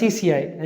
CCI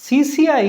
CCI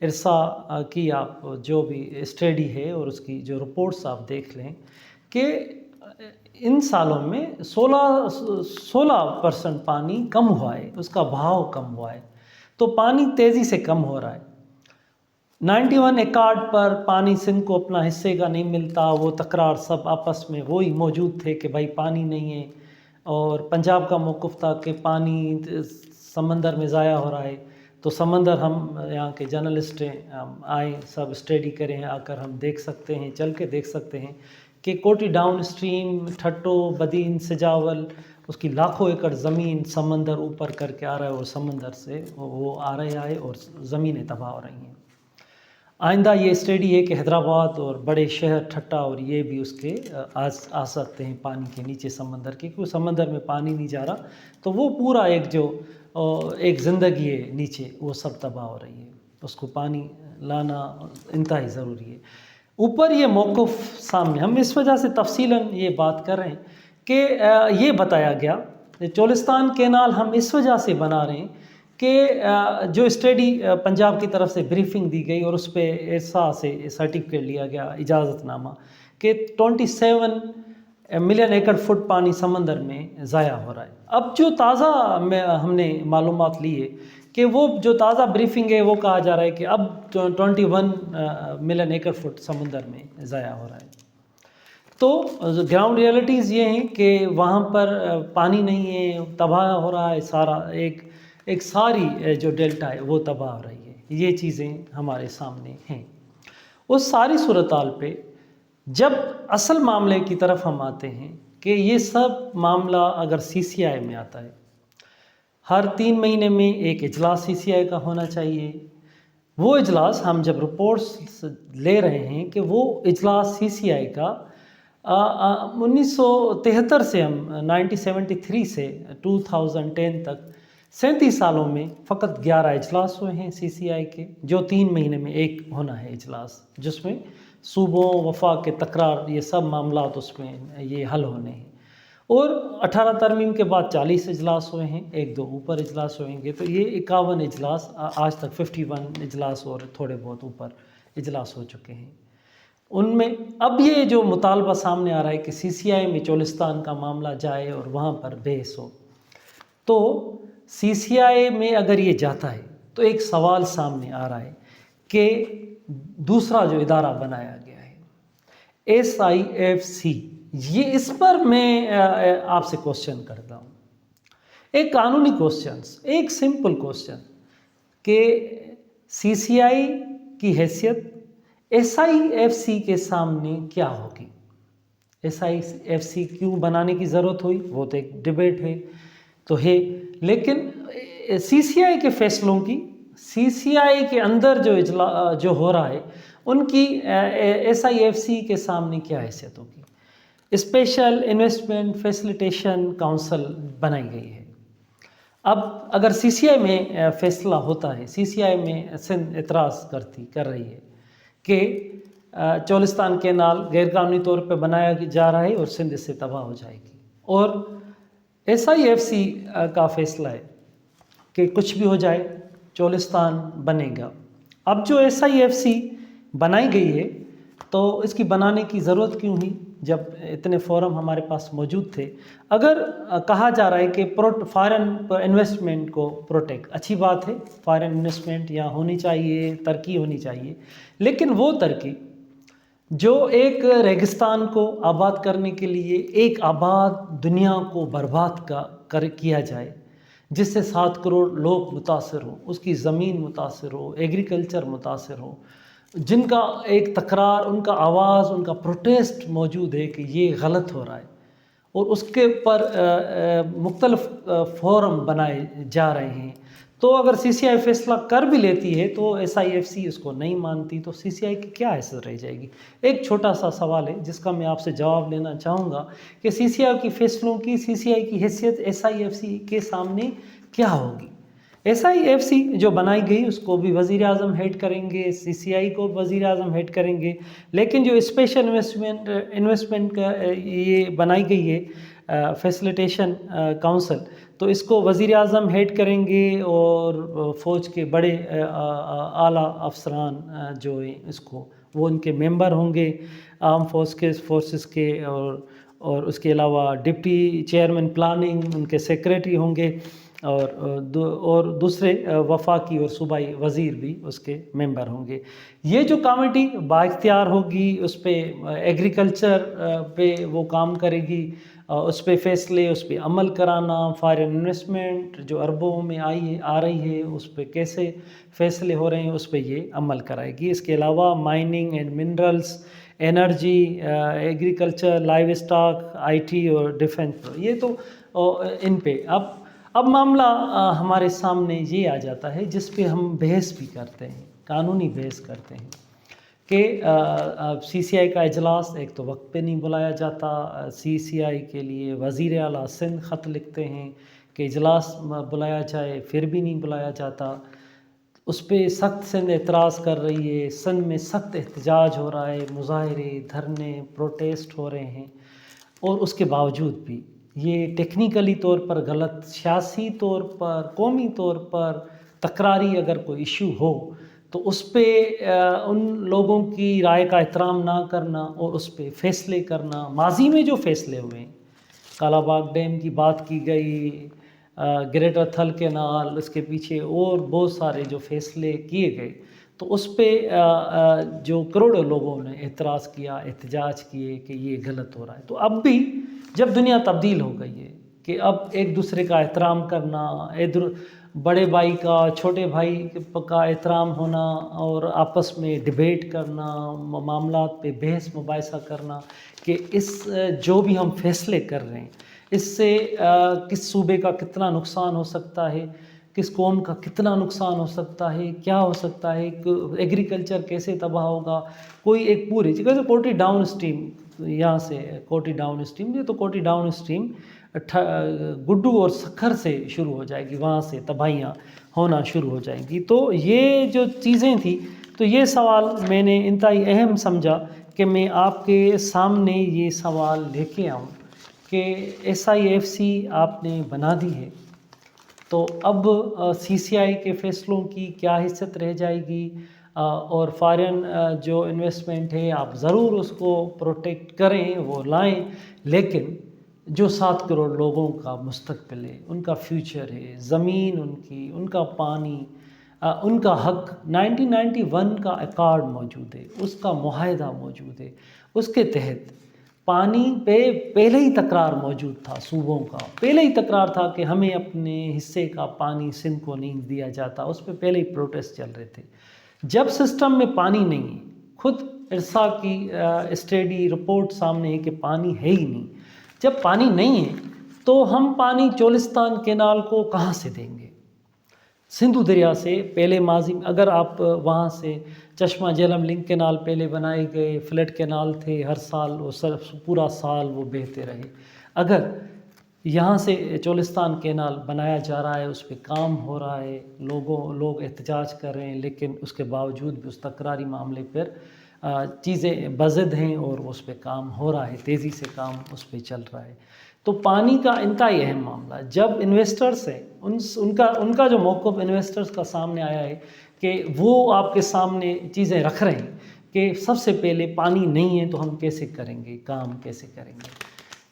IRSA کی آپ جو بھی اسٹڈی ہے اور اس کی جو رپورٹس آپ دیکھ لیں کہ ان سالوں میں 16% پانی کم ہوا ہے، اس کا بہاؤ کم ہوا ہے، تو پانی تیزی سے کم ہو رہا ہے۔ 91 ایکڑ پر پانی سندھ کو اپنا حصے کا نہیں ملتا، وہ تکرار سب آپس میں وہی موجود تھے کہ بھائی پانی نہیں ہے، اور پنجاب کا موقف تھا کہ پانی سمندر میں ضائع ہو رہا ہے، تو سمندر ہم یہاں کے جرنلسٹ ہیں، ہم آئیں سب اسٹڈی کریں، آ کر ہم دیکھ سکتے ہیں، چل کے دیکھ سکتے ہیں کہ کوٹی ڈاؤن اسٹریم، ٹھٹو، بدین، سجاول، اس کی لاکھوں ایکڑ زمین سمندر اوپر کر کے آ رہا ہے، اور سمندر سے وہ آ رہا ہے اور زمینیں تباہ ہو رہی ہیں۔ آئندہ یہ اسٹڈی ہے کہ حیدرآباد اور بڑے شہر ٹھٹا اور یہ بھی اس کے آ سکتے ہیں پانی کے نیچے سمندر کے، کیونکہ سمندر میں پانی نہیں جا رہا، تو وہ پورا ایک زندگی ہے نیچے، وہ سب تباہ ہو رہی ہے، اس کو پانی لانا انتہائی ضروری ہے۔ اوپر یہ موقف سامنے، ہم اس وجہ سے تفصیلاً یہ بات کر رہے ہیں کہ یہ بتایا گیا، چولستان کینال ہم اس وجہ سے بنا رہے ہیں کہ جو اسٹڈی پنجاب کی طرف سے بریفنگ دی گئی اور اس پہ ارسا سے سرٹیفکیٹ لیا گیا، اجازت نامہ، کہ 27 ملین ایکڑ فٹ پانی سمندر میں ضائع ہو رہا ہے۔ اب جو تازہ ہم نے معلومات لی ہے کہ وہ جو تازہ بریفنگ ہے وہ کہا جا رہا ہے کہ اب 21 ملین ایکڑ فٹ سمندر میں ضائع ہو رہا ہے۔ تو گراؤنڈ ریئلٹیز یہ ہیں کہ وہاں پر پانی نہیں ہے، تباہ ہو رہا ہے، سارا ایک ساری جو ڈیلٹا ہے وہ تباہ ہو رہی ہے، یہ چیزیں ہمارے سامنے ہیں۔ اس ساری صورتحال پہ جب اصل معاملے کی طرف ہم آتے ہیں کہ یہ سب معاملہ اگر CCI میں آتا ہے، ہر 3 مہینے میں ایک اجلاس CCI کا ہونا چاہیے، وہ اجلاس ہم جب رپورٹس لے رہے ہیں کہ وہ اجلاس CCI کا 1973 سے ہم 1973 سے 2010 تک 37 سالوں میں فقط 11 اجلاس ہوئے ہیں CCI کے، جو 3 مہینے میں ایک ہونا ہے اجلاس، جس میں صوبوں، وفاق کے تکرار، یہ سب معاملات اس میں یہ حل ہونے ہیں۔ اور 18 ترمیم کے بعد 40 اجلاس ہوئے ہیں، 1-2 اوپر اجلاس ہوئیں گے، تو یہ 51 اجلاس، آج تک 51 اجلاس اور تھوڑے بہت اوپر اجلاس ہو چکے ہیں۔ ان میں اب یہ جو مطالبہ سامنے آ رہا ہے کہ CCI میں چولستان کا معاملہ جائے اور وہاں پر بحث ہو، تو CCI میں اگر یہ جاتا ہے تو ایک سوال سامنے آ رہا ہے کہ دوسرا جو ادارہ بنایا گیا ہے SIFC، یہ اس پر میں آپ سے کوسچن کرتا ہوں، ایک قانونی کوسچن، ایک سمپل کوسچن، کہ CCI کی حیثیت SIFC کے سامنے کیا ہوگی؟ SIFC کیوں بنانے کی ضرورت ہوئی، وہ تو ایک ڈیبیٹ ہے تو ہے، لیکن CCI کے فیصلوں کی، CCI کے اندر جو ہو رہا ہے ان کی SIFC کے سامنے کیا حیثیت ہوگی؟ اسپیشل انویسٹمنٹ فیسیلیٹیشن کونسل بنائی گئی ہے۔ اب اگر CCI میں فیصلہ ہوتا ہے، CCI میں سندھ اعتراض کر رہی ہے کہ چولستان کینال غیر قانونی طور پہ بنایا جا رہا ہے اور سندھ اس سے تباہ ہو جائے گی، اور SIFC کا فیصلہ ہے کہ کچھ بھی ہو جائے چولستان بنے گا۔ اب جو SIFC بنائی گئی ہے تو اس کی بنانے کی ضرورت کیوں ہوئی جب اتنے فورم ہمارے پاس موجود تھے؟ اگر کہا جا رہا ہے کہ فارن انویسٹمنٹ کو پروٹیکٹ، اچھی بات ہے، فارن انویسٹمنٹ یہاں ہونی چاہیے، ترقی ہونی چاہیے، لیکن وہ ترقی جو ایک ریگستان کو آباد کرنے کے لیے ایک آباد دنیا کو برباد کیا جائے، جس سے 7 کروڑ لوگ متاثر ہوں، اس کی زمین متاثر ہو، ایگریکلچر متاثر ہو، جن کا ایک تکرار، ان کا آواز، ان کا پروٹیسٹ موجود ہے کہ یہ غلط ہو رہا ہے، اور اس کے اوپر مختلف فورم بنائے جا رہے ہیں، تو اگر CCI فیصلہ کر بھی لیتی ہے تو SIFC اس کو نہیں مانتی، تو CCI کی کیا حیثیت رہ جائے گی؟ ایک چھوٹا سا سوال ہے جس کا میں آپ سے جواب لینا چاہوں گا کہ CCI کی فیصلوں کی، CCI کی حیثیت SIFC کے سامنے کیا ہوگی؟ SIFC جو بنائی گئی اس کو بھی وزیر اعظم ہیڈ کریں گے, CCI کو وزیر اعظم ہیڈ کریں گے, لیکن جو اسپیشل انویسٹمنٹ کا یہ بنائی گئی ہے فیسلیٹیشن کونسل, تو اس کو وزیر اعظم ہیڈ کریں گے اور فوج کے بڑے اعلیٰ افسران جو ہیں اس کو وہ ان کے ممبر ہوں گے, آرم فورسز کے, اور اس کے علاوہ ڈپٹی چیئرمین پلاننگ ان کے سیکریٹری ہوں گے, اور دوسرے وفاقی اور صوبائی وزیر بھی اس کے ممبر ہوں گے. یہ جو کمیٹی بااختیار ہوگی اس پہ ایگریکلچر پہ وہ کام کرے گی, اس پہ فیصلے, اس پہ عمل کرانا, فارن انویسٹمنٹ جو اربوں میں آ رہی ہے اس پہ کیسے فیصلے ہو رہے ہیں اس پہ یہ عمل کرائے گی. اس کے علاوہ mining and minerals, energy, agriculture, live stock, IT اور ڈیفنس, یہ تو ان پہ اب معاملہ ہمارے سامنے یہ آ جاتا ہے جس پہ ہم بحث بھی کرتے ہیں, قانونی بحث کرتے ہیں کہ CCI کا اجلاس ایک تو وقت پہ نہیں بلایا جاتا. CCI کے لیے وزیر اعلیٰ سندھ خط لکھتے ہیں کہ اجلاس بلایا جائے, پھر بھی نہیں بلایا جاتا. اس پہ سخت سندھ اعتراض کر رہی ہے, سندھ میں سخت احتجاج ہو رہا ہے, مظاہرے, دھرنے, پروٹیسٹ ہو رہے ہیں, اور اس کے باوجود بھی یہ ٹیکنیکلی طور پر غلط, سیاسی طور پر, قومی طور پر تکراری اگر کوئی ایشو ہو تو اس پہ ان لوگوں کی رائے کا احترام نہ کرنا اور اس پہ فیصلے کرنا. ماضی میں جو فیصلے ہوئے, کالا باغ ڈیم کی بات کی گئی, گریٹر تھل کینال, اس کے پیچھے اور بہت سارے جو فیصلے کیے گئے, تو اس پہ جو کروڑوں لوگوں نے اعتراض کیا, احتجاج کیے کہ یہ غلط ہو رہا ہے. تو اب بھی جب دنیا تبدیل ہو گئی ہے کہ اب ایک دوسرے کا احترام کرنا, بڑے بھائی کا چھوٹے بھائی کا احترام ہونا, اور آپس میں ڈیبیٹ کرنا, معاملات پہ بحث مباحثہ کرنا کہ اس جو بھی ہم فیصلے کر رہے ہیں اس سے کس صوبے کا کتنا نقصان ہو سکتا ہے, کس قوم کا کتنا نقصان ہو سکتا ہے, کیا ہو سکتا ہے, ایگریکلچر کیسے تباہ ہوگا. کوئی ایک پوری جگہ کوٹی ڈاؤن اسٹریم, یہاں سے کوٹی ڈاؤن اسٹریم, یہ تو کوٹی ڈاؤن اسٹریم گڈو اور سکھر سے شروع ہو جائے گی, وہاں سے تباہیاں ہونا شروع ہو جائیں گی. تو یہ جو چیزیں تھیں, تو یہ سوال میں نے انتہائی اہم سمجھا کہ میں آپ کے سامنے یہ سوال لے کے آؤں کہ SIFC آپ نے بنا دی ہے, تو اب CCI کے فیصلوں کی کیا حیثیت رہ جائے گی, اور فارن جو انویسٹمنٹ ہے آپ ضرور اس کو پروٹیکٹ کریں, وہ لائیں, لیکن جو 7 کروڑ لوگوں کا مستقبل ہے, ان کا فیوچر ہے, زمین ان کی, ان کا پانی, ان کا حق, 1991 کا ایکارڈ موجود ہے, اس کا معاہدہ موجود ہے, اس کے تحت پانی پہ پہلے ہی تکرار موجود تھا. صوبوں کا پہلے ہی تکرار تھا کہ ہمیں اپنے حصے کا پانی سندھ کو نہیں دیا جاتا, اس پہ پہلے ہی پروٹیسٹ چل رہے تھے. جب سسٹم میں پانی نہیں ہے, خود ارسا کی اسٹڈی رپورٹ سامنے ہے کہ پانی ہے ہی نہیں, جب پانی نہیں ہے تو ہم پانی چولستان کینال کو کہاں سے دیں گے؟ سندھو دریا سے پہلے ماضی میں اگر آپ وہاں سے چشمہ جہلم لنک کینال پہلے بنائے گئے, فلڈ کینال تھے, ہر سال وہ پورا سال وہ بہتے رہے. اگر یہاں سے چولستان کینال بنایا جا رہا ہے, اس پہ کام ہو رہا ہے, لوگ احتجاج کر رہے ہیں, لیکن اس کے باوجود بھی اس تکراری معاملے پر چیزیں بضد ہیں اور اس پہ کام ہو رہا ہے, تیزی سے کام اس پہ چل رہا ہے. تو پانی کا انتہائی اہم معاملہ, جب انویسٹرز ہیں ان کا جو موقف انویسٹرز کا سامنے آیا ہے کہ وہ آپ کے سامنے چیزیں رکھ رہے ہیں کہ سب سے پہلے پانی نہیں ہے تو ہم کیسے کریں گے, کام کیسے کریں گے.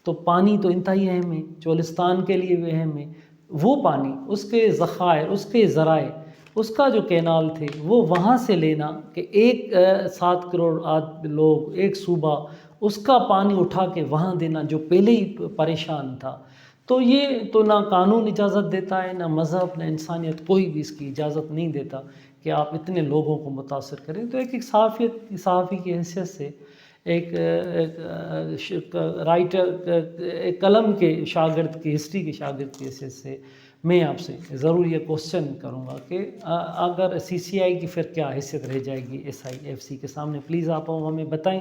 تو پانی تو انتہائی اہم ہے, چولستان کے لیے بھی اہم ہے. وہ پانی, اس کے ذخائر, اس کے ذرائع, اس کا جو کینال تھے وہ وہاں سے لینا کہ 7 کروڑ لوگ, ایک صوبہ, اس کا پانی اٹھا کے وہاں دینا جو پہلے ہی پریشان تھا. تو یہ تو نہ قانون اجازت دیتا ہے, نہ مذہب, نہ انسانیت, کوئی بھی اس کی اجازت نہیں دیتا کہ آپ اتنے لوگوں کو متاثر کریں. تو ایک صحافی کی حیثیت سے, ایک رائٹر, ایک قلم کے شاگرد کی, ہسٹری کے شاگرد کی حیثیت سے میں آپ سے ضرور یہ کوشچن کروں گا کہ اگر CCI کی پھر کیا حیثیت رہ جائے گی SIFC کے سامنے, پلیز آپ ہمیں بتائیں.